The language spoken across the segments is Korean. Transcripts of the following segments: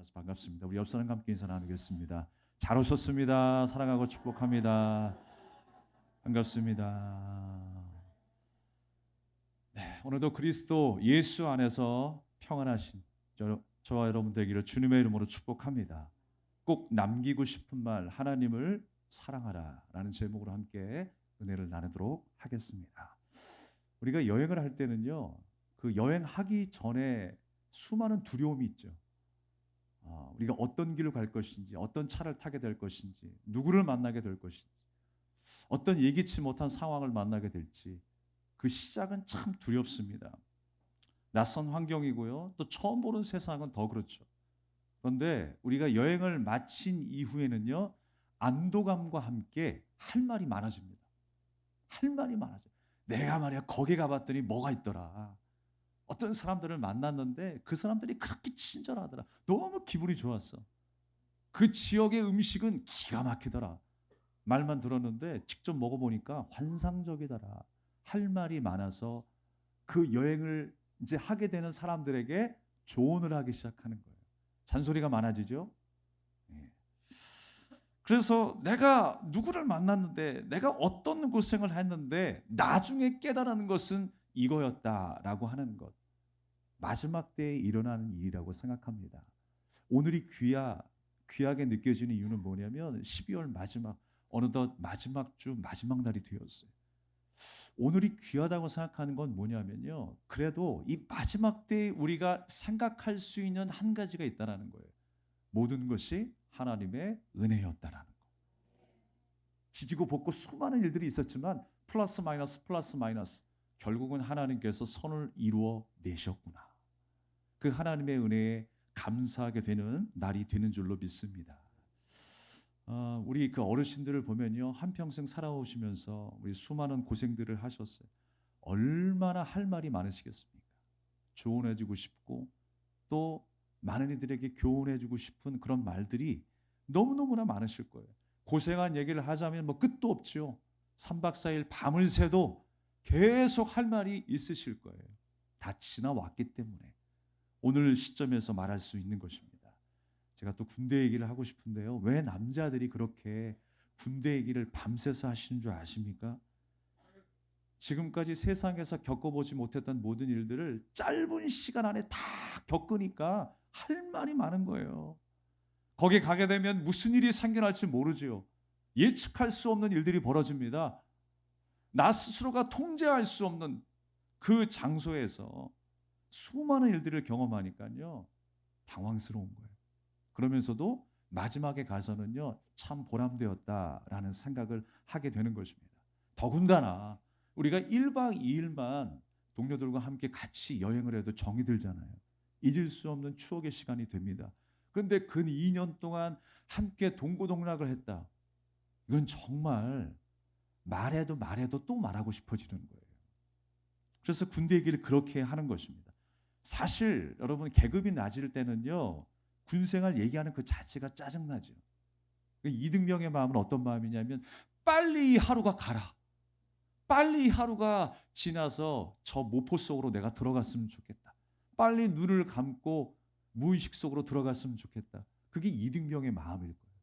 만나서 반갑습니다. 우리 옆 사람과 함께 인사 나누겠습니다. 잘 오셨습니다. 사랑하고 축복합니다. 반갑습니다. 네, 오늘도 그리스도 예수 안에서 평안하신 저와 여러분 되기를 주님의 이름으로 축복합니다. 꼭 남기고 싶은 말, 하나님을 사랑하라 라는 제목으로 함께 은혜를 나누도록 하겠습니다. 우리가 여행을 할 때는요, 그 여행하기 전에 수많은 두려움이 있죠. 우리가 어떤 길로 갈 것인지, 어떤 차를 타게 될 것인지, 누구를 만나게 될 것인지, 어떤 예기치 못한 상황을 만나게 될지, 그 시작은 참 두렵습니다. 낯선 환경이고요. 또 처음 보는 세상은 더 그렇죠. 그런데 우리가 여행을 마친 이후에는요, 안도감과 함께 할 말이 많아집니다. 할 말이 많아져. 내가 말이야, 거기 가봤더니 뭐가 있더라. 어떤 사람들을 만났는데 그 사람들이 그렇게 친절하더라. 너무 기분이 좋았어. 그 지역의 음식은 기가 막히더라. 말만 들었는데 직접 먹어보니까 환상적이더라. 할 말이 많아서 그 여행을 이제 하게 되는 사람들에게 조언을 하기 시작하는 거예요. 잔소리가 많아지죠. 예. 그래서 내가 누구를 만났는데 내가 어떤 고생을 했는데 나중에 깨달은 것은 이거였다라고 하는 것. 마지막 때에 일어나는 일이라고 생각합니다. 오늘이 귀하게 느껴지는 이유는 뭐냐면 12월 마지막, 어느덧 마지막 주 마지막 날이 되었어요. 오늘이 귀하다고 생각하는 건 뭐냐면요. 그래도 이 마지막 때에 우리가 생각할 수 있는 한 가지가 있다는 거예요. 모든 것이 하나님의 은혜였다라는 거. 지지고 볶고 수많은 일들이 있었지만 플러스 마이너스 플러스 마이너스 결국은 하나님께서 선을 이루어 내셨구나. 그 하나님의 은혜에 감사하게 되는 날이 되는 줄로 믿습니다. 우리 그 어르신들을 보면요, 한평생 살아오시면서 우리 수많은 고생들을 하셨어요. 얼마나 할 말이 많으시겠습니까? 조언해주고 싶고 또 많은 이들에게 교훈해주고 싶은 그런 말들이 너무너무나 많으실 거예요. 고생한 얘기를 하자면 뭐 끝도 없죠. 3박 4일 밤을 새도 계속 할 말이 있으실 거예요. 다 지나왔기 때문에. 오늘 시점에서 말할 수 있는 것입니다. 제가 또 군대 얘기를 하고 싶은데요. 왜 남자들이 그렇게 군대 얘기를 밤새서 하시는 줄 아십니까? 지금까지 세상에서 겪어보지 못했던 모든 일들을 짧은 시간 안에 다 겪으니까 할 말이 많은 거예요. 거기 가게 되면 무슨 일이 생겨날지 모르지요. 예측할 수 없는 일들이 벌어집니다. 나 스스로가 통제할 수 없는 그 장소에서 수많은 일들을 경험하니까요. 당황스러운 거예요. 그러면서도 마지막에 가서는요, 참 보람되었다라는 생각을 하게 되는 것입니다. 더군다나 우리가 1박 2일만 동료들과 함께 같이 여행을 해도 정이 들잖아요. 잊을 수 없는 추억의 시간이 됩니다. 그런데 근 2년 동안 함께 동고동락을 했다. 이건 정말 말해도 말해도 또 말하고 싶어지는 거예요. 그래서 군대 얘기를 그렇게 하는 것입니다. 사실 여러분 계급이 낮을 때는요. 군생활 얘기하는 그 자체가 짜증나죠. 이등병의 마음은 어떤 마음이냐면 빨리 이 하루가 가라. 빨리 이 하루가 지나서 저 모포 속으로 내가 들어갔으면 좋겠다. 빨리 눈을 감고 무의식 속으로 들어갔으면 좋겠다. 그게 이등병의 마음일 거예요.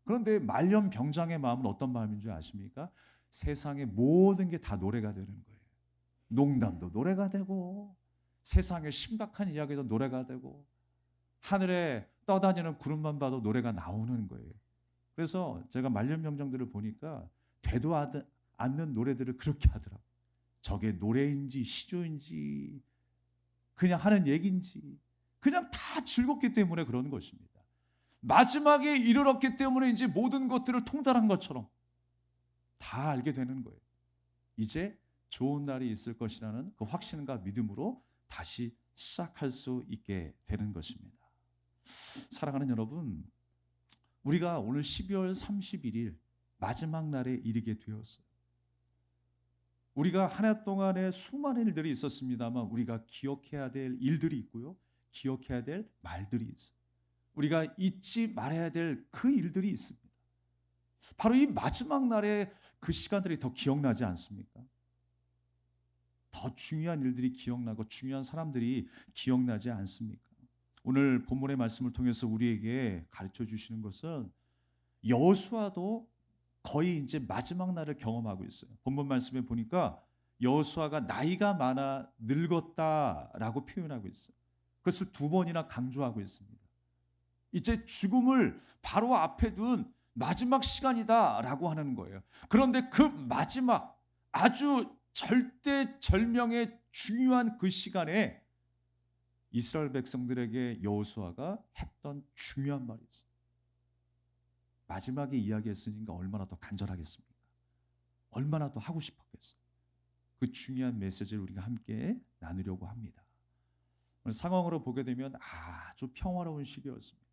그런데 말년 병장의 마음은 어떤 마음인 줄 아십니까? 세상의 모든 게 다 노래가 되는 거예요. 농담도 노래가 되고 세상의 심각한 이야기도 노래가 되고 하늘에 떠다니는 구름만 봐도 노래가 나오는 거예요. 그래서 제가 말년 병장들을 보니까 되도 않는 노래들을 그렇게 하더라고요. 저게 노래인지 시조인지 그냥 하는 얘기인지 그냥 다 즐겁기 때문에 그러는 것입니다. 마지막에 이르렀기 때문에 이제 모든 것들을 통달한 것처럼 다 알게 되는 거예요. 이제 좋은 날이 있을 것이라는 그 확신과 믿음으로 다시 시작할 수 있게 되는 것입니다. 사랑하는 여러분, 우리가 오늘 12월 31일 마지막 날에 이르게 되었어요. 우리가 한 해 동안에 수많은 일들이 있었습니다만 우리가 기억해야 될 일들이 있고요. 기억해야 될 말들이 있어요. 우리가 잊지 말아야 될 그 일들이 있습니다. 바로 이 마지막 날에 그 시간들이 더 기억나지 않습니까? 더 중요한 일들이 기억나고 중요한 사람들이 기억나지 않습니까? 오늘 본문의 말씀을 통해서 우리에게 가르쳐 주시는 것은 여호수아도 거의 이제 마지막 날을 경험하고 있어요. 본문 말씀에 보니까 여호수아가 나이가 많아 늙었다라고 표현하고 있어요. 그것을 두 번이나 강조하고 있습니다. 이제 죽음을 바로 앞에 둔 마지막 시간이다라고 하는 거예요. 그런데 그 마지막 아주 절대절명의 중요한 그 시간에 이스라엘 백성들에게 여호수아가 했던 중요한 말이 있어요. 마지막에 이야기했으니까 얼마나 더 간절하겠습니까? 얼마나 더 하고 싶었겠어요. 그 중요한 메시지를 우리가 함께 나누려고 합니다. 오늘 상황으로 보게 되면 아주 평화로운 시기였습니다.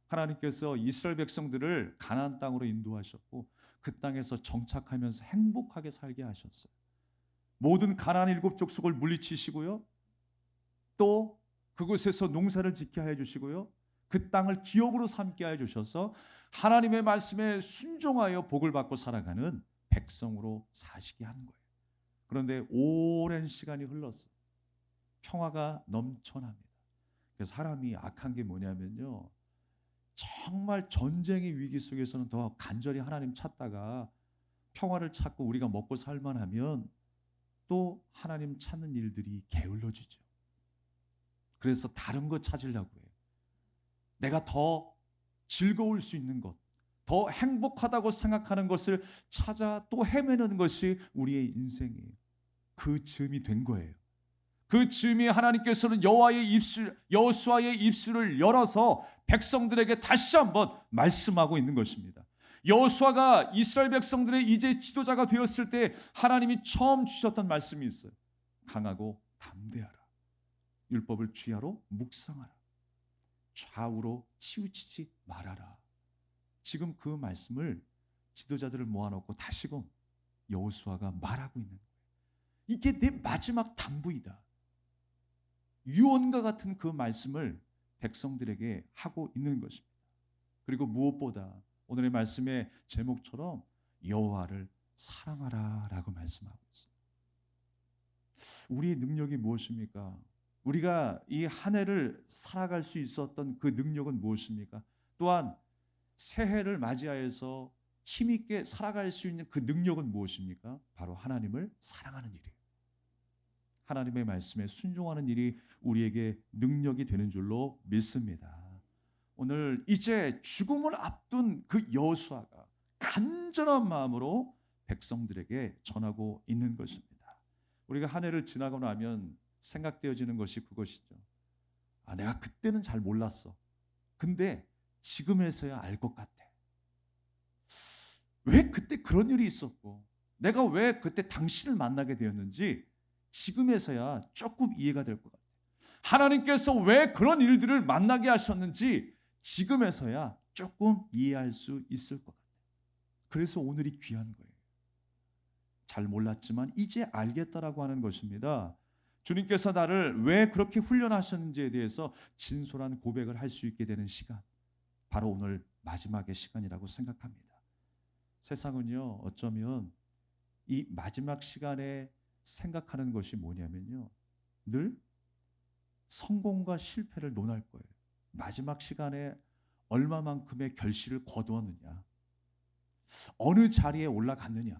하나님께서 이스라엘 백성들을 가나안 땅으로 인도하셨고 그 땅에서 정착하면서 행복하게 살게 하셨어요. 모든 가나안 일곱 족속을 물리치시고요. 또 그곳에서 농사를 짓게 해 주시고요. 그 땅을 기업으로 삼게 해 주셔서 하나님의 말씀에 순종하여 복을 받고 살아가는 백성으로 사시게 한 거예요. 그런데 오랜 시간이 흘렀어요. 평화가 넘쳐납니다. 그래서 사람이 악한 게 뭐냐면요. 정말 전쟁의 위기 속에서는 더 간절히 하나님 찾다가 평화를 찾고 우리가 먹고 살만하면 또 하나님 찾는 일들이 게을러지죠. 그래서 다른 거 찾으려고 해요. 내가 더 즐거울 수 있는 것, 더 행복하다고 생각하는 것을 찾아 또 헤매는 것이 우리의 인생이에요. 그 즈음이 된 거예요. 그 즈음에 하나님께서는 여호수아의 입술을 열어서 백성들에게 다시 한번 말씀하고 있는 것입니다. 여호수아가 이스라엘 백성들의 이제 지도자가 되었을 때 하나님이 처음 주셨던 말씀이 있어요. 강하고 담대하라. 율법을 주야로 묵상하라. 좌우로 치우치지 말아라. 지금 그 말씀을 지도자들을 모아놓고 다시금 여호수아가 말하고 있는 거예요. 이게 내 마지막 당부이다. 유언과 같은 그 말씀을 백성들에게 하고 있는 것입니다. 그리고 무엇보다 오늘의 말씀의 제목처럼 여호와를 사랑하라라고 말씀하고 있습니다. 우리의 능력이 무엇입니까? 우리가 이 한 해를 살아갈 수 있었던 그 능력은 무엇입니까? 또한 새해를 맞이하여서 힘있게 살아갈 수 있는 그 능력은 무엇입니까? 바로 하나님을 사랑하는 일이에요. 하나님의 말씀에 순종하는 일이 우리에게 능력이 되는 줄로 믿습니다. 오늘 이제 죽음을 앞둔 그 여호수아가 간절한 마음으로 백성들에게 전하고 있는 것입니다. 우리가 한 해를 지나고 나면 생각되어지는 것이 그것이죠. 내가 그때는 잘 몰랐어. 근데 지금에서야 알 것 같아. 왜 그때 그런 일이 있었고 내가 왜 그때 당신을 만나게 되었는지 지금에서야 조금 이해가 될 것 같아요. 하나님께서 왜 그런 일들을 만나게 하셨는지 지금에서야 조금 이해할 수 있을 것 같아요. 그래서 오늘이 귀한 거예요. 잘 몰랐지만 이제 알겠다라고 하는 것입니다. 주님께서 나를 왜 그렇게 훈련하셨는지에 대해서 진솔한 고백을 할 수 있게 되는 시간. 바로 오늘 마지막의 시간이라고 생각합니다. 세상은요, 어쩌면 이 마지막 시간에 생각하는 것이 뭐냐면요. 늘 성공과 실패를 논할 거예요. 마지막 시간에 얼마만큼의 결실을 거두었느냐, 어느 자리에 올라갔느냐,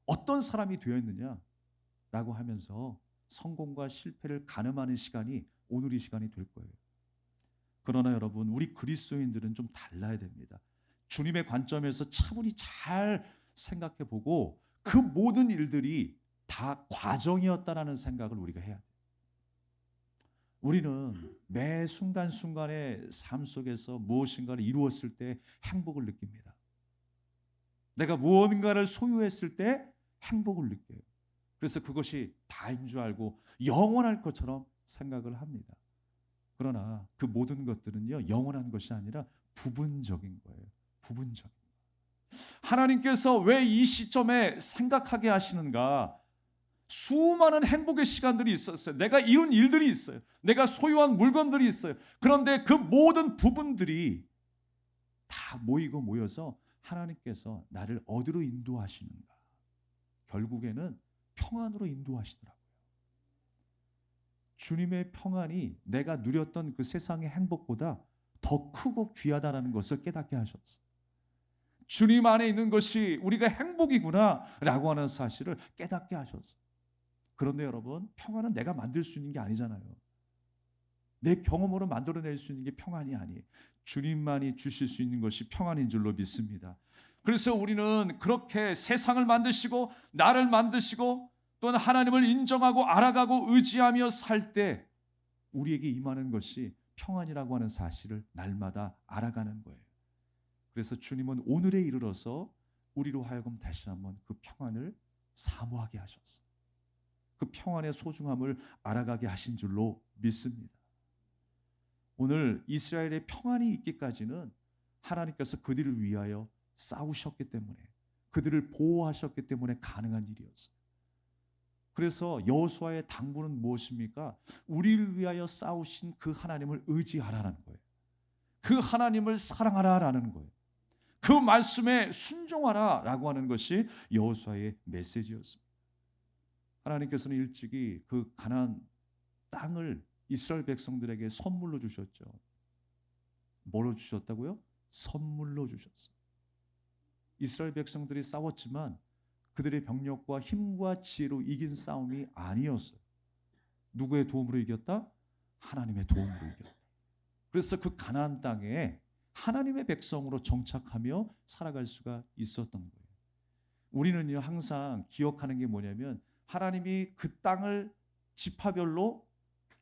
어떤 사람이 되었느냐라고 하면서 성공과 실패를 가늠하는 시간이 오늘 이 시간이 될 거예요. 그러나 여러분, 우리 그리스도인들은 좀 달라야 됩니다. 주님의 관점에서 차분히 잘 생각해 보고 그 모든 일들이 다 과정이었다라는 생각을 우리가 해야 돼요. 우리는 매 순간순간의 삶 속에서 무엇인가를 이루었을 때 행복을 느낍니다. 내가 무언가를 소유했을 때 행복을 느껴요. 그래서 그것이 다인 줄 알고 영원할 것처럼 생각을 합니다. 그러나 그 모든 것들은요, 영원한 것이 아니라 부분적인 거예요. 부분적인. 하나님께서 왜 이 시점에 생각하게 하시는가? 수많은 행복의 시간들이 있었어요. 내가 이룬 일들이 있어요. 내가 소유한 물건들이 있어요. 그런데 그 모든 부분들이 다 모이고 모여서 하나님께서 나를 어디로 인도하시는가? 결국에는 평안으로 인도하시더라고요. 주님의 평안이 내가 누렸던 그 세상의 행복보다 더 크고 귀하다라는 것을 깨닫게 하셨어요. 주님 안에 있는 것이 우리가 행복이구나라고 하는 사실을 깨닫게 하셨어요. 그런데 여러분, 평안은 내가 만들 수 있는 게 아니잖아요. 내 경험으로 만들어낼 수 있는 게 평안이 아니에요. 주님만이 주실 수 있는 것이 평안인 줄로 믿습니다. 그래서 우리는 그렇게 세상을 만드시고 나를 만드시고 또는 하나님을 인정하고 알아가고 의지하며 살 때 우리에게 임하는 것이 평안이라고 하는 사실을 날마다 알아가는 거예요. 그래서 주님은 오늘에 이르러서 우리로 하여금 다시 한번 그 평안을 사모하게 하셨어요. 그 평안의 소중함을 알아가게 하신 줄로 믿습니다. 오늘 이스라엘의 평안이 있기까지는 하나님께서 그들을 위하여 싸우셨기 때문에, 그들을 보호하셨기 때문에 가능한 일이었어요. 그래서 여호수아의 당부는 무엇입니까? 우리를 위하여 싸우신 그 하나님을 의지하라는 거예요. 그 하나님을 사랑하라라는 거예요. 그 말씀에 순종하라라고 하는 것이 여호수아의 메시지였습니다. 하나님께서는 일찍이 그 가나안 땅을 이스라엘 백성들에게 선물로 주셨죠. 뭐로 주셨다고요? 선물로 주셨어요. 이스라엘 백성들이 싸웠지만 그들의 병력과 힘과 지혜로 이긴 싸움이 아니었어요. 누구의 도움으로 이겼다? 하나님의 도움으로 이겼다. 그래서 그 가나안 땅에 하나님의 백성으로 정착하며 살아갈 수가 있었던 거예요. 우리는요 항상 기억하는 게 뭐냐면 하나님이 그 땅을 지파별로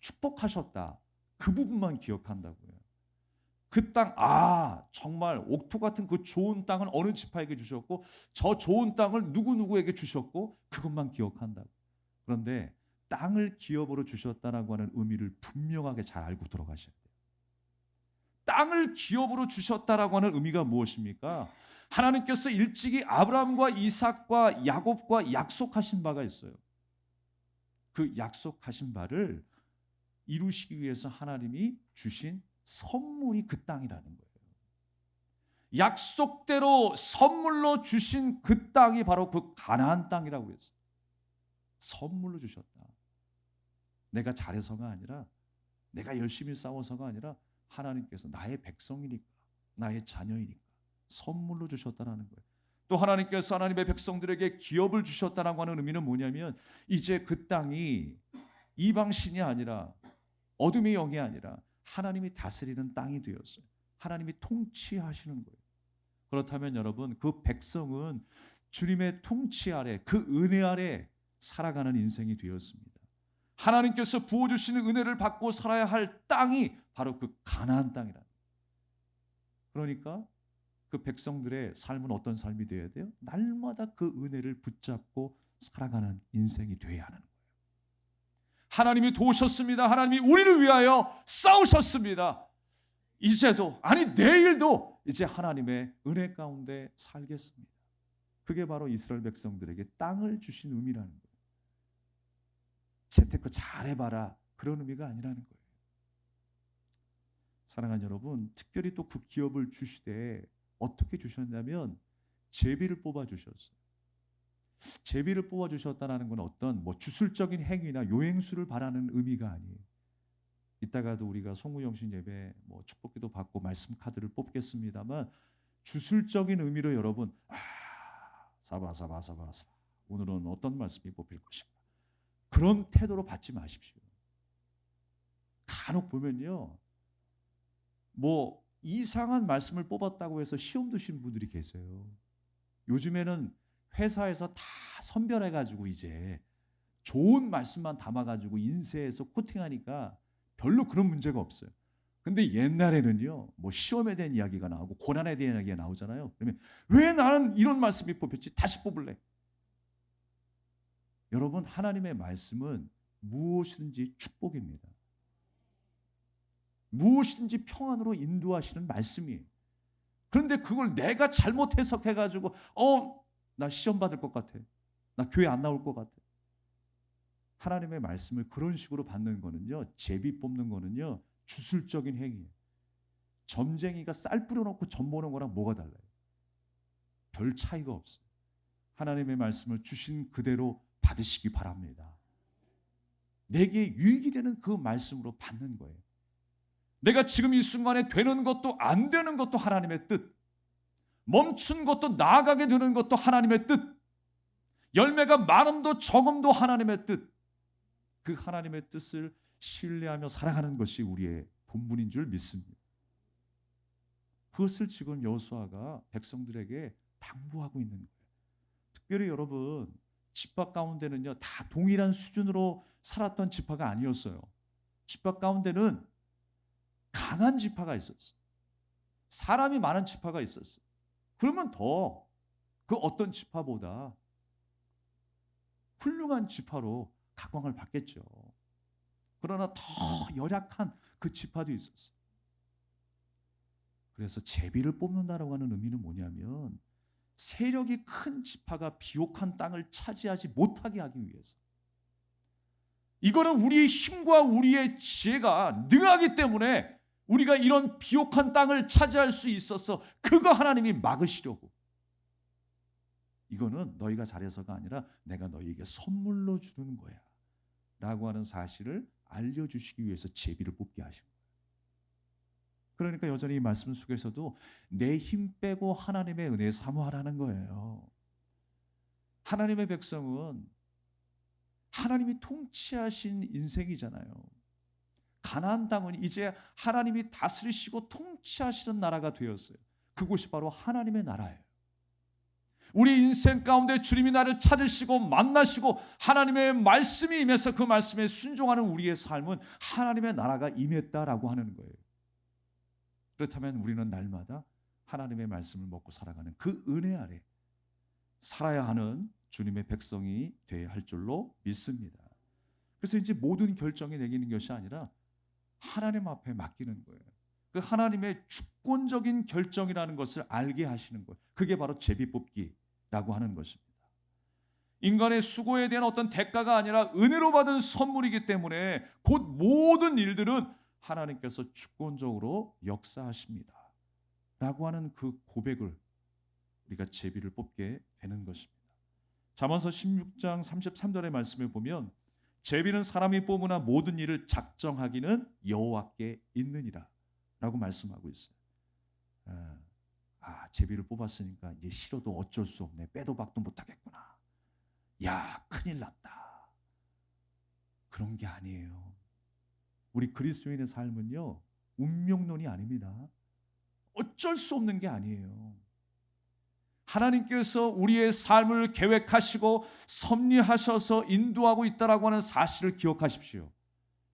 축복하셨다. 그 부분만 기억한다고요. 그 땅, 정말 옥토 같은 그 좋은 땅은 어느 지파에게 주셨고 저 좋은 땅을 누구누구에게 주셨고 그것만 기억한다고. 그런데 땅을 기업으로 주셨다라고 하는 의미를 분명하게 잘 알고 들어가셔야 돼요. 땅을 기업으로 주셨다라고 하는 의미가 무엇입니까? 하나님께서 일찍이 아브라함과 이삭과 야곱과 약속하신 바가 있어요. 그 약속하신 바를 이루시기 위해서 하나님이 주신 선물이 그 땅이라는 거예요. 약속대로 선물로 주신 그 땅이 바로 그 가나안 땅이라고 했어요. 선물로 주셨다. 내가 잘해서가 아니라 내가 열심히 싸워서가 아니라 하나님께서 나의 백성이니까 나의 자녀이니까 선물로 주셨다는 거예요. 또 하나님께서 하나님의 백성들에게 기업을 주셨다라고 하는 의미는 뭐냐면 이제 그 땅이 이방신이 아니라 어둠의 영이 아니라 하나님이 다스리는 땅이 되었어요. 하나님이 통치하시는 거예요. 그렇다면 여러분 그 백성은 주님의 통치 아래 그 은혜 아래 살아가는 인생이 되었습니다. 하나님께서 부어주시는 은혜를 받고 살아야 할 땅이 바로 그 가나안 땅이라. 그러니까 그 백성들의 삶은 어떤 삶이 되어야 돼요? 날마다 그 은혜를 붙잡고 살아가는 인생이 되어야 하는 거예요. 하나님이 도우셨습니다. 하나님이 우리를 위하여 싸우셨습니다. 이제도 아니 내일도 이제 하나님의 은혜 가운데 살겠습니다. 그게 바로 이스라엘 백성들에게 땅을 주신 의미라는 거예요. 재테크 잘해봐라 그런 의미가 아니라는 거예요. 사랑하는 여러분, 특별히 또 그 기업을 주시되 어떻게 주셨냐면 제비를 뽑아 주셨어요. 제비를 뽑아 주셨다는 건 어떤 주술적인 행위나 요행수를 바라는 의미가 아니에요. 이따가도 우리가 송구영신 예배 축복기도 받고 말씀 카드를 뽑겠습니다만 주술적인 의미로 여러분 사바사바사바 오늘은 어떤 말씀이 뽑힐 것인가 그런 태도로 받지 마십시오. 간혹 보면요 이상한 말씀을 뽑았다고 해서 시험 드시는 분들이 계세요. 요즘에는 회사에서 다 선별해가지고 이제 좋은 말씀만 담아가지고 인쇄해서 코팅하니까 별로 그런 문제가 없어요. 근데 옛날에는요, 시험에 대한 이야기가 나오고 고난에 대한 이야기가 나오잖아요. 그러면 왜 나는 이런 말씀이 뽑혔지? 다시 뽑을래. 여러분, 하나님의 말씀은 무엇이든지 축복입니다. 무엇이든지 평안으로 인도하시는 말씀이에요. 그런데 그걸 내가 잘못 해석해가지고 나 시험 받을 것 같아. 나 교회 안 나올 것 같아. 하나님의 말씀을 그런 식으로 받는 거는요. 제비 뽑는 거는요. 주술적인 행위예요. 점쟁이가 쌀 뿌려놓고 점 보는 거랑 뭐가 달라요? 별 차이가 없어요. 하나님의 말씀을 주신 그대로 받으시기 바랍니다. 내게 유익이 되는 그 말씀으로 받는 거예요. 내가 지금 이 순간에 되는 것도 안 되는 것도 하나님의 뜻, 멈춘 것도 나아가게 되는 것도 하나님의 뜻, 열매가 많음도 적음도 하나님의 뜻, 그 하나님의 뜻을 신뢰하며 살아가는 것이 우리의 본분인 줄 믿습니다. 그것을 지금 여호수아가 백성들에게 당부하고 있는 거예요. 특별히 여러분, 지파 가운데는요, 다 동일한 수준으로 살았던 지파가 아니었어요. 지파 가운데는 강한 지파가 있었어요. 사람이 많은 지파가 있었어요. 그러면 더 그 어떤 지파보다 훌륭한 지파로 각광을 받겠죠. 그러나 더 열악한 그 지파도 있었어요. 그래서 제비를 뽑는다라고 하는 의미는 뭐냐면 세력이 큰 지파가 비옥한 땅을 차지하지 못하게 하기 위해서. 이거는 우리의 힘과 우리의 지혜가 능하기 때문에 우리가 이런 비옥한 땅을 차지할 수 있어서 그거 하나님이 막으시려고. 이거는 너희가 잘해서가 아니라 내가 너희에게 선물로 주는 거야 라고 하는 사실을 알려주시기 위해서 제비를 뽑게 하신 거예요. 그러니까 여전히 이 말씀 속에서도 내 힘 빼고 하나님의 은혜 사모하라는 거예요. 하나님의 백성은 하나님이 통치하신 인생이잖아요. 가나안 땅은 이제 하나님이 다스리시고 통치하시는 나라가 되었어요. 그곳이 바로 하나님의 나라예요. 우리 인생 가운데 주님이 나를 찾으시고 만나시고 하나님의 말씀이 임해서 그 말씀에 순종하는 우리의 삶은 하나님의 나라가 임했다라고 하는 거예요. 그렇다면 우리는 날마다 하나님의 말씀을 먹고 살아가는 그 은혜 아래 살아야 하는 주님의 백성이 되어야 할 줄로 믿습니다. 그래서 이제 모든 결정이 내리는 것이 아니라 하나님 앞에 맡기는 거예요. 그 하나님의 주권적인 결정이라는 것을 알게 하시는 거예요. 그게 바로 제비뽑기라고 하는 것입니다. 인간의 수고에 대한 어떤 대가가 아니라 은혜로 받은 선물이기 때문에 곧 모든 일들은 하나님께서 주권적으로 역사하십니다. 라고 하는 그 고백을 우리가 제비를 뽑게 되는 것입니다. 잠언서 16장 33절의 말씀을 보면 제비는 사람이 뽑으나 모든 일을 작정하기는 여호와께 있느니라 라고 말씀하고 있어요. 제비를 뽑았으니까 이제 싫어도 어쩔 수 없네. 빼도 박도 못하겠구나. 야, 큰일 났다. 그런 게 아니에요. 우리 그리스도인의 삶은요, 운명론이 아닙니다. 어쩔 수 없는 게 아니에요. 하나님께서 우리의 삶을 계획하시고 섭리하셔서 인도하고 있다라고 하는 사실을 기억하십시오.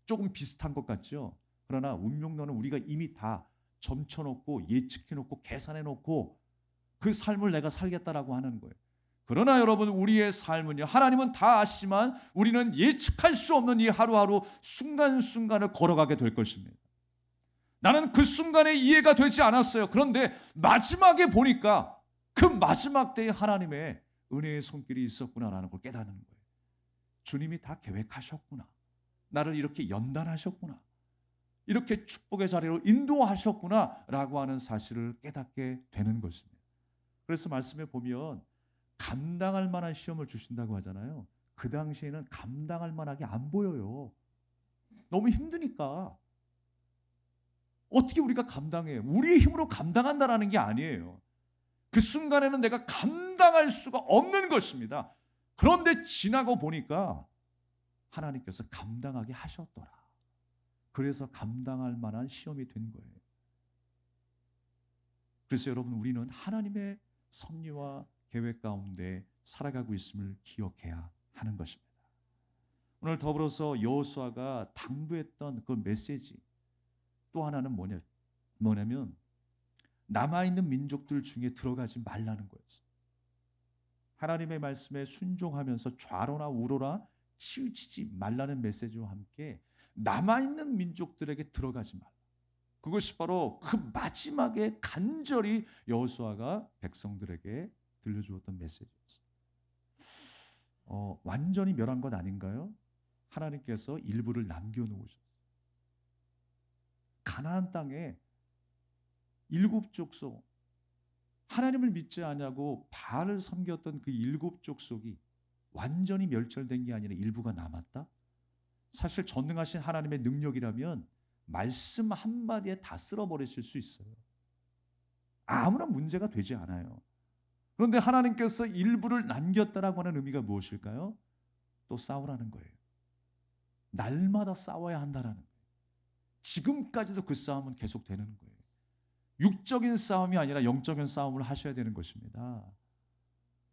조금 비슷한 것 같죠? 그러나 운명론은 우리가 이미 다 점쳐놓고 예측해놓고 계산해놓고 그 삶을 내가 살겠다라고 하는 거예요. 그러나 여러분, 우리의 삶은요, 하나님은 다 아시지만 우리는 예측할 수 없는 이 하루하루 순간순간을 걸어가게 될 것입니다. 나는 그 순간에 이해가 되지 않았어요. 그런데 마지막에 보니까 그 마지막 때에 하나님의 은혜의 손길이 있었구나라는 걸 깨닫는 거예요. 주님이 다 계획하셨구나. 나를 이렇게 연단하셨구나. 이렇게 축복의 자리로 인도하셨구나 라고 하는 사실을 깨닫게 되는 것입니다. 그래서 말씀에 보면 감당할 만한 시험을 주신다고 하잖아요. 그 당시에는 감당할 만하게 안 보여요. 너무 힘드니까. 어떻게 우리가 감당해요? 우리의 힘으로 감당한다라는 게 아니에요. 그 순간에는 내가 감당할 수가 없는 것입니다. 그런데 지나고 보니까 하나님께서 감당하게 하셨더라. 그래서 감당할 만한 시험이 된 거예요. 그래서 여러분, 우리는 하나님의 섭리와 계획 가운데 살아가고 있음을 기억해야 하는 것입니다. 오늘 더불어서 여호수아가 당부했던 그 메시지 또 하나는 뭐냐면 남아있는 민족들 중에 들어가지 말라는 거였어요. 하나님의 말씀에 순종하면서 좌로나 우로나 치우치지 말라는 메시지와 함께 남아있는 민족들에게 들어가지 말라. 그것이 바로 그 마지막에 간절히 여호수아가 백성들에게 들려주었던 메시지였어요. 완전히 멸한 것 아닌가요? 하나님께서 일부를 남겨놓으셨어요. 가나안 땅에 일곱 족속, 하나님을 믿지 않냐고 바알을 섬겼던 그 일곱 족속이 완전히 멸절된 게 아니라 일부가 남았다? 사실 전능하신 하나님의 능력이라면 말씀 한마디에 다 쓸어버리실 수 있어요. 아무런 문제가 되지 않아요. 그런데 하나님께서 일부를 남겼다라고 하는 의미가 무엇일까요? 또 싸우라는 거예요. 날마다 싸워야 한다라는 거예요. 지금까지도 그 싸움은 계속되는 거예요. 육적인 싸움이 아니라 영적인 싸움을 하셔야 되는 것입니다.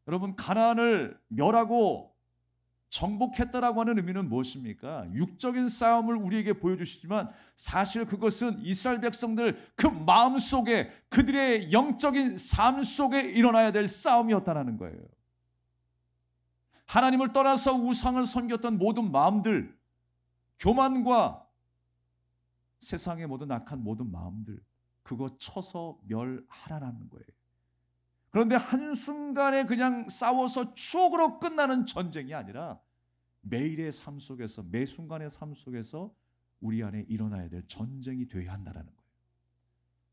여러분, 가나안을 멸하고 정복했다라고 하는 의미는 무엇입니까? 육적인 싸움을 우리에게 보여주시지만 사실 그것은 이스라엘 백성들 그 마음속에 그들의 영적인 삶 속에 일어나야 될 싸움이었다는 거예요. 하나님을 떠나서 우상을 섬겼던 모든 마음들, 교만과 세상의 모든 악한 모든 마음들, 그거 쳐서 멸하라는 거예요. 그런데 한순간에 그냥 싸워서 추억으로 끝나는 전쟁이 아니라 매일의 삶 속에서, 매 순간의 삶 속에서 우리 안에 일어나야 될 전쟁이 되어야 한다는 거예요.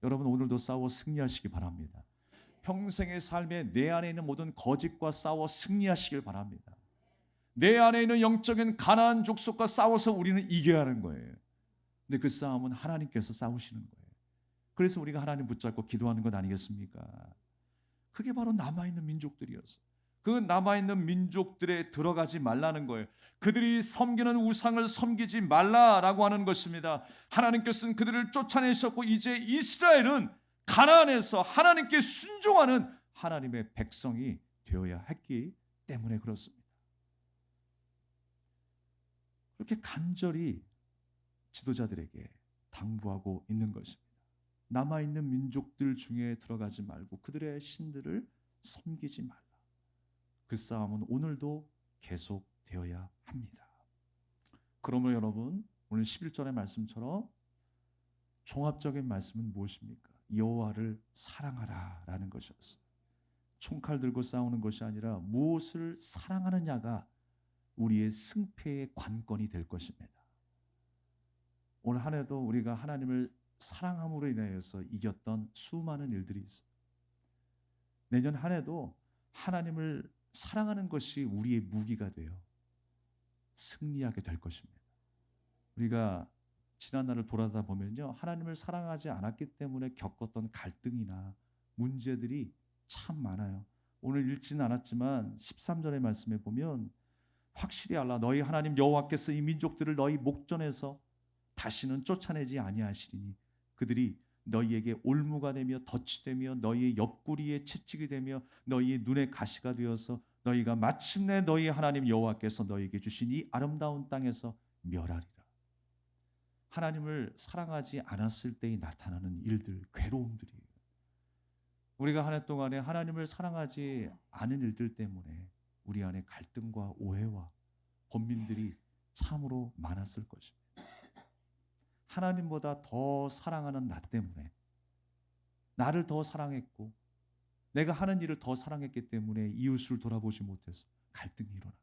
여러분, 오늘도 싸워 승리하시기 바랍니다. 평생의 삶에 내 안에 있는 모든 거짓과 싸워 승리하시길 바랍니다. 내 안에 있는 영적인 가나안 족속과 싸워서 우리는 이겨야 하는 거예요. 근데 그 싸움은 하나님께서 싸우시는 거예요. 그래서 우리가 하나님 붙잡고 기도하는 것 아니겠습니까? 그게 바로 남아있는 민족들이었어요. 그 남아있는 민족들에 들어가지 말라는 거예요. 그들이 섬기는 우상을 섬기지 말라라고 하는 것입니다. 하나님께서는 그들을 쫓아내셨고 이제 이스라엘은 가나안에서 하나님께 순종하는 하나님의 백성이 되어야 했기 때문에 그렇습니다. 그렇게 간절히 지도자들에게 당부하고 있는 것입니다. 남아있는 민족들 중에 들어가지 말고 그들의 신들을 섬기지 말라. 그 싸움은 오늘도 계속되어야 합니다. 그러면 여러분, 오늘 11절의 말씀처럼 종합적인 말씀은 무엇입니까? 여호와를 사랑하라 라는 것이었어요. 총칼 들고 싸우는 것이 아니라 무엇을 사랑하느냐가 우리의 승패의 관건이 될 것입니다. 오늘 한 해도 우리가 하나님을 사랑함으로 인하여서 이겼던 수많은 일들이 있어요. 내년 한 해도 하나님을 사랑하는 것이 우리의 무기가 되어 승리하게 될 것입니다. 우리가 지난 날을 돌아다 보면요, 하나님을 사랑하지 않았기 때문에 겪었던 갈등이나 문제들이 참 많아요. 오늘 읽지는 않았지만 13절의 말씀에 보면 확실히 알라, 너희 하나님 여호와께서 이 민족들을 너희 목전에서 다시는 쫓아내지 아니하시리니 그들이 너희에게 올무가 되며 덫이 되며 너희의 옆구리에 채찍이 되며 너희의 눈에 가시가 되어서 너희가 마침내 너희 하나님 여호와께서 너희에게 주신 이 아름다운 땅에서 멸하리라. 하나님을 사랑하지 않았을 때에 나타나는 일들, 괴로움들이에요. 우리가 한 해 동안에 하나님을 사랑하지 않은 일들 때문에 우리 안에 갈등과 오해와 번민들이 참으로 많았을 것입니다. 하나님보다 더 사랑하는 나 때문에, 나를 더 사랑했고 내가 하는 일을 더 사랑했기 때문에 이웃을 돌아보지 못해서 갈등이 일어나고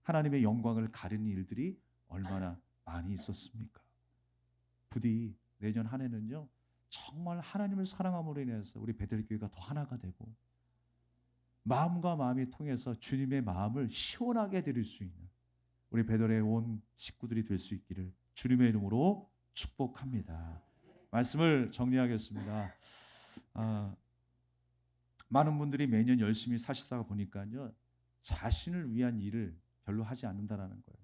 하나님의 영광을 가리는 일들이 얼마나 많이 있었습니까? 부디 내년 한 해는요, 정말 하나님을 사랑함으로 인해서 우리 베들교회가 더 하나가 되고 마음과 마음이 통해서 주님의 마음을 시원하게 드릴 수 있는 우리 베들의 온 식구들이 될 수 있기를 주님의 이름으로 축복합니다. 말씀을 정리하겠습니다. 많은 분들이 매년 열심히 사시다가 보니까요, 자신을 위한 일을 별로 하지 않는다라는 거예요.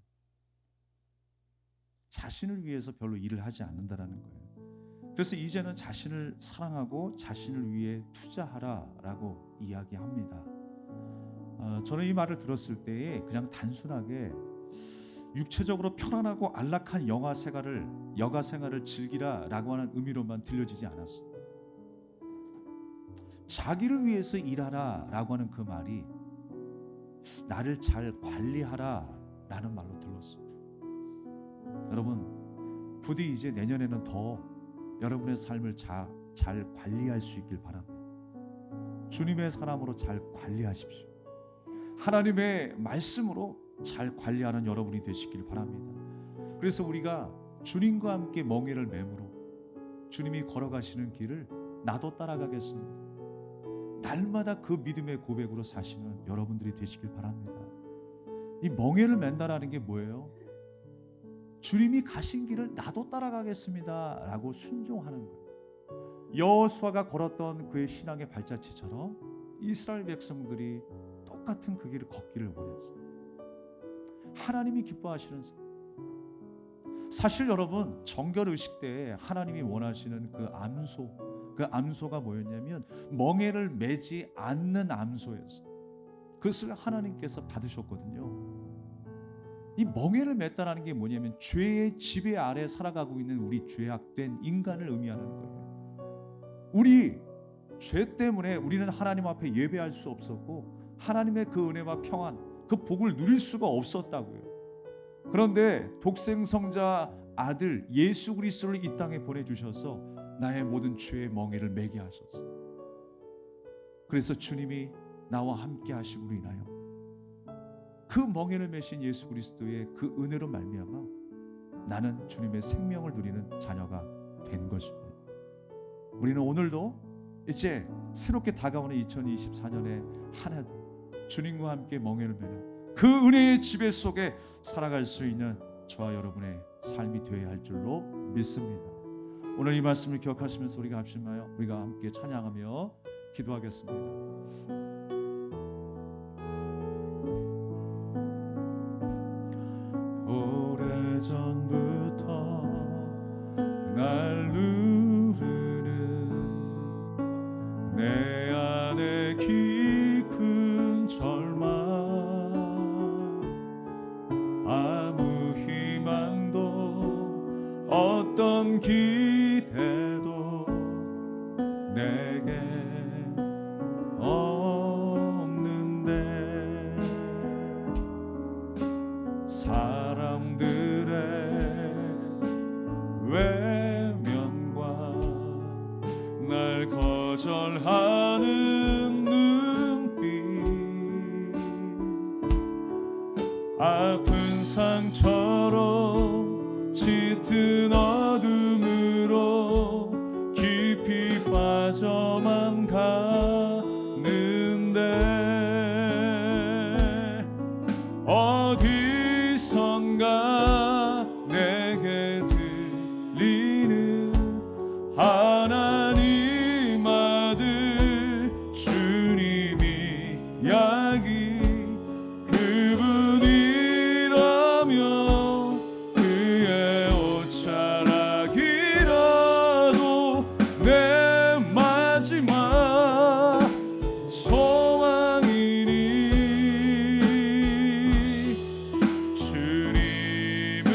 자신을 위해서 별로 일을 하지 않는다라는 거예요. 그래서 이제는 자신을 사랑하고 자신을 위해 투자하라라고 이야기합니다. 저는 이 말을 들었을 때에 그냥 단순하게 육체적으로 편안하고 안락한 여가 생활을 즐기라라고 하는 의미로만 들려지지 않았어요. 자기를 위해서 일하라라고 하는 그 말이 나를 잘 관리하라라는 말로 들렸어요. 여러분, 부디 이제 내년에는 더 여러분의 삶을 잘 관리할 수 있길 바랍니다. 주님의 사람으로 잘 관리하십시오. 하나님의 말씀으로 잘 관리하는 여러분이 되시길 바랍니다. 그래서 우리가 주님과 함께 멍에를 매무로 주님이 걸어가시는 길을 나도 따라가겠습니다. 날마다 그 믿음의 고백으로 사시는 여러분들이 되시길 바랍니다. 이 멍에를 맨다라는 게 뭐예요? 주님이 가신 길을 나도 따라가겠습니다 라고 순종하는 거예요. 여호수아가 걸었던 그의 신앙의 발자취처럼 이스라엘 백성들이 똑같은 그 길을 걷기를 원했어요. 하나님이 기뻐하시는 삶. 사실 여러분, 정결의식 때에 하나님이 원하시는 그 암소가 뭐였냐면 멍에를 매지 않는 암소였어요. 그것을 하나님께서 받으셨거든요. 이 멍에를 맸다는 게 뭐냐면 죄의 지배 아래 살아가고 있는 우리 죄악된 인간을 의미하는 거예요. 우리 죄 때문에 우리는 하나님 앞에 예배할 수 없었고 하나님의 그 은혜와 평안, 그 복을 누릴 수가 없었다고요. 그런데 독생성자 아들 예수 그리스도를 이 땅에 보내주셔서 나의 모든 죄의 멍에를 매게 하셨어요. 그래서 주님이 나와 함께 하심으로 인하여 그 멍에를 매신 예수 그리스도의 그 은혜로 말미암아 나는 주님의 생명을 누리는 자녀가 된 것입니다. 우리는 오늘도 이제 새롭게 다가오는 2024년에 하나도 주님과 함께 멍에를 매는 그 은혜의 지배 속에 살아갈 수 있는 저와 여러분의 삶이 되어야 할 줄로 믿습니다. 오늘 이 말씀을 기억하시면서 우리가 함께 찬양하며 기도하겠습니다. 오래전부터 날 누르는 내 안에 깊은 절망, 아무 희망도 어떤 기대도 내게 없는데 사람들의 외면과 날 거절하는 눈빛, 아픈 상처로 짙은 어둠으로 깊이 빠져만 가는데 어디선가 내게 들리는 하나님 아들 주님이 이야기, 그분이라면 그의 옷자락이라도 내 마지막 소망이니 주님을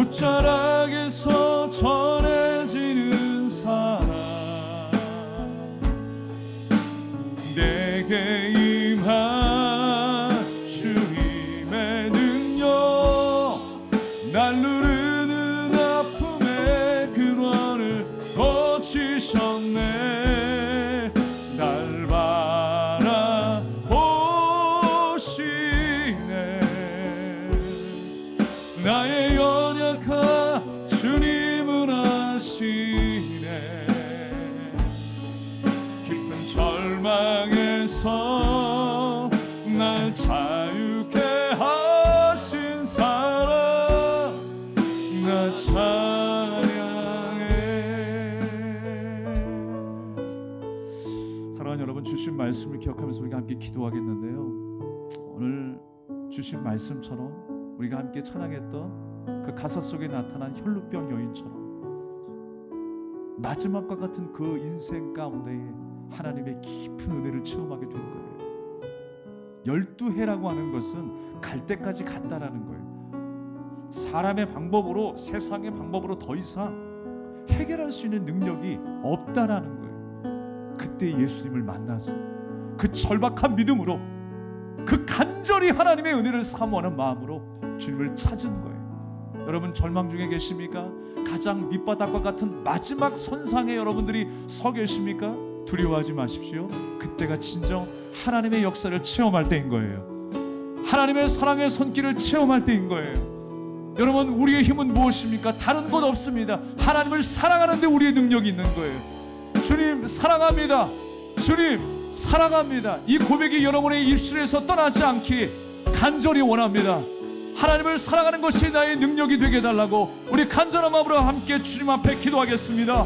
끝자락에서 전해지는 사랑 내게 임한 주님의 능력 날 누르는 아픔의 근원을 고치셨네 날 바라보시네 나의 연약한 주님은 아시네 깊은 절망에서 날 자유케 하신 사랑 나 찬양해. 사랑하는 여러분, 주신 말씀을 기억하면서 우리가 함께 기도하겠는데요, 오늘 주신 말씀처럼 우리가 함께 찬양했던 그 가사 속에 나타난 혈루병 여인처럼 마지막과 같은 그 인생 가운데에 하나님의 깊은 은혜를 체험하게 된 거예요. 12해라고 하는 것은 갈 때까지 갔다라는 거예요. 사람의 방법으로, 세상의 방법으로 더 이상 해결할 수 있는 능력이 없다라는 거예요. 그때 예수님을 만나서 그 절박한 믿음으로, 그 간절히 하나님의 은혜를 사모하는 마음으로 주님을 찾은 거예요. 여러분 절망 중에 계십니까? 가장 밑바닥과 같은 마지막 선상에 여러분들이 서 계십니까? 두려워하지 마십시오. 그때가 진정 하나님의 역사를 체험할 때인 거예요. 하나님의 사랑의 손길을 체험할 때인 거예요. 여러분, 우리의 힘은 무엇입니까? 다른 것 없습니다. 하나님을 사랑하는 데 우리의 능력이 있는 거예요. 주님 사랑합니다. 주님 사랑합니다. 이 고백이 여러분의 입술에서 떠나지 않기 간절히 원합니다. 하나님을 사랑하는 것이 나의 능력이 되게 해달라고 우리 간절한 마음으로 함께 주님 앞에 기도하겠습니다.